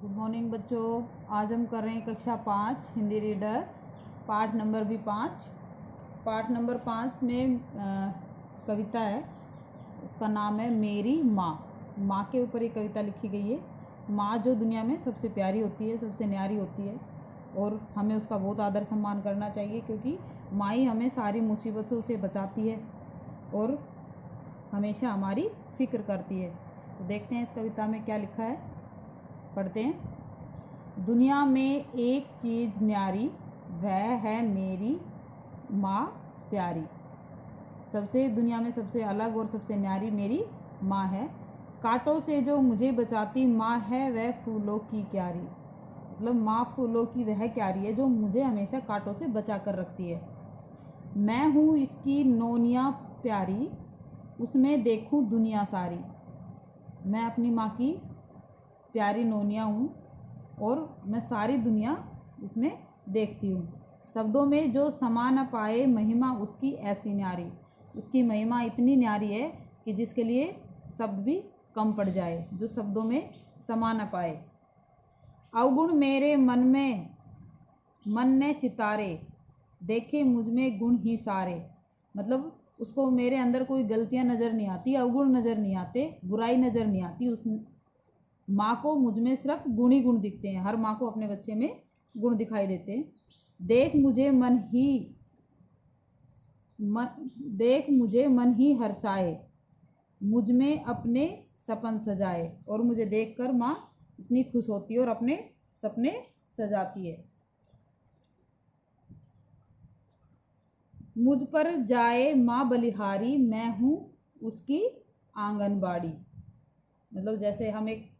Good morning बच्चों। आज हम कर रहे हैं कक्षा 5 हिंदी रीडर पाठ नंबर भी 5। पाठ नंबर 5 में कविता है, उसका नाम है मेरी माँ। माँ के ऊपर एक कविता लिखी गई है। माँ जो दुनिया में सबसे प्यारी होती है, सबसे न्यारी होती है और हमें उसका बहुत आदर सम्मान करना चाहिए, क्योंकि माँ ही हमें सारी मुसीबतों से बचाती है और हमेशा हमारी फिक्र करती है। तो देखते हैं इस कविता में क्या लिखा है, पढ़ते हैं। दुनिया में एक चीज़ न्यारी, वह है मेरी माँ प्यारी। सबसे दुनिया में सबसे अलग और सबसे न्यारी मेरी माँ है। कांटों से जो मुझे बचाती माँ है वह फूलों की क्यारी। मतलब माँ फूलों की वह क्यारी है जो मुझे हमेशा कांटों से बचा कर रखती है। मैं हूँ इसकी नोनिया प्यारी, उसमें देखूँ दुनिया सारी। मैं अपनी माँ की प्यारी नोनिया हूँ और मैं सारी दुनिया इसमें देखती हूँ। शब्दों में जो समा न पाए महिमा उसकी ऐसी न्यारी। उसकी महिमा इतनी न्यारी है कि जिसके लिए शब्द भी कम पड़ जाए, जो शब्दों में समा न पाए। अवगुण मेरे मन में मन ने चितारे, देखे मुझ में गुण ही सारे। मतलब उसको मेरे अंदर कोई गलतियाँ नज़र नहीं आती, अवगुण नज़र नहीं आते, बुराई नज़र नहीं आती। उस माँ को मुझ में सिर्फ गुण ही गुण दिखते हैं। हर माँ को अपने बच्चे में गुण दिखाई देते हैं। देख मुझे मन ही हर्षाए, मुझ में अपने सपन सजाए। और मुझे देखकर माँ इतनी खुश होती है और अपने सपने सजाती है। मुझ पर जाए माँ बलिहारी, मैं हूँ उसकी आंगनबाड़ी। मतलब जैसे हम एक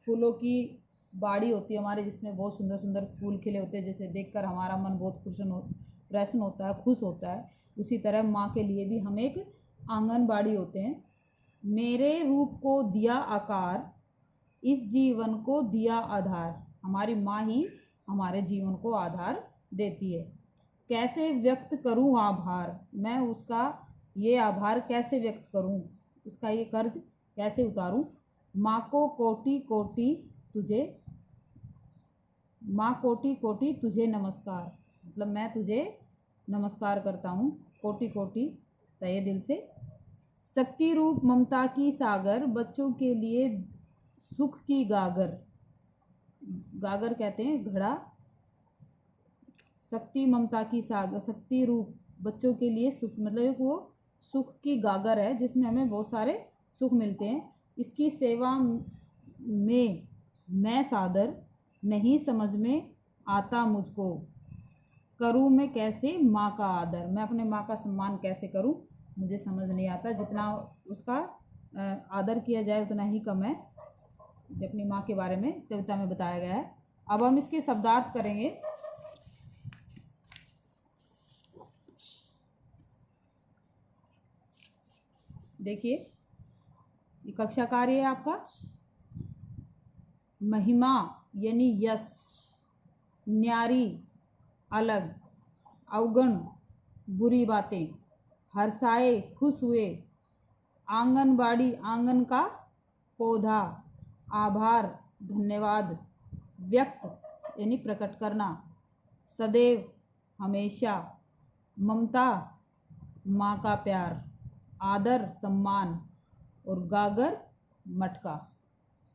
फूलों की बाड़ी होती है हमारे, जिसमें बहुत सुंदर सुंदर फूल खिले होते हैं, जैसे देखकर हमारा मन बहुत प्रसन्न होता है, खुश होता है। उसी तरह माँ के लिए भी हम एक आंगनबाड़ी होते हैं। मेरे रूप को दिया आकार, इस जीवन को दिया आधार। हमारी माँ ही हमारे जीवन को आधार देती है। कैसे व्यक्त करूँ आभार, मैं उसका ये आभार कैसे व्यक्त करूँ, उसका ये कर्ज कैसे उतारूँ। माँ को कोटि कोटि तुझे नमस्कार। मतलब मैं तुझे नमस्कार करता हूँ कोटि कोटि तहे दिल से। शक्ति रूप ममता की सागर, बच्चों के लिए सुख की गागर। गागर कहते हैं घड़ा। शक्ति ममता की सागर, शक्ति रूप बच्चों के लिए सुख, मतलब वो सुख की गागर है जिसमें हमें बहुत सारे सुख मिलते हैं। इसकी सेवा में मैं सादर, नहीं समझ में आता मुझको, करूँ मैं कैसे माँ का आदर। मैं अपने माँ का सम्मान कैसे करूँ, मुझे समझ नहीं आता। जितना उसका आदर किया जाए उतना ही कम है। अपनी माँ के बारे में इस कविता में बताया गया है। अब हम इसके शब्दार्थ करेंगे। देखिए, ये कक्षा कार्य है आपका। महिमा यानी यश, न्यारी अलग, अवगुण बुरी बातें, हर्षाए खुश हुए, आंगनबाड़ी आंगन का पौधा, आभार धन्यवाद, व्यक्त यानी प्रकट करना, सदैव हमेशा, ममता माँ का प्यार, आदर सम्मान और गागर मटका।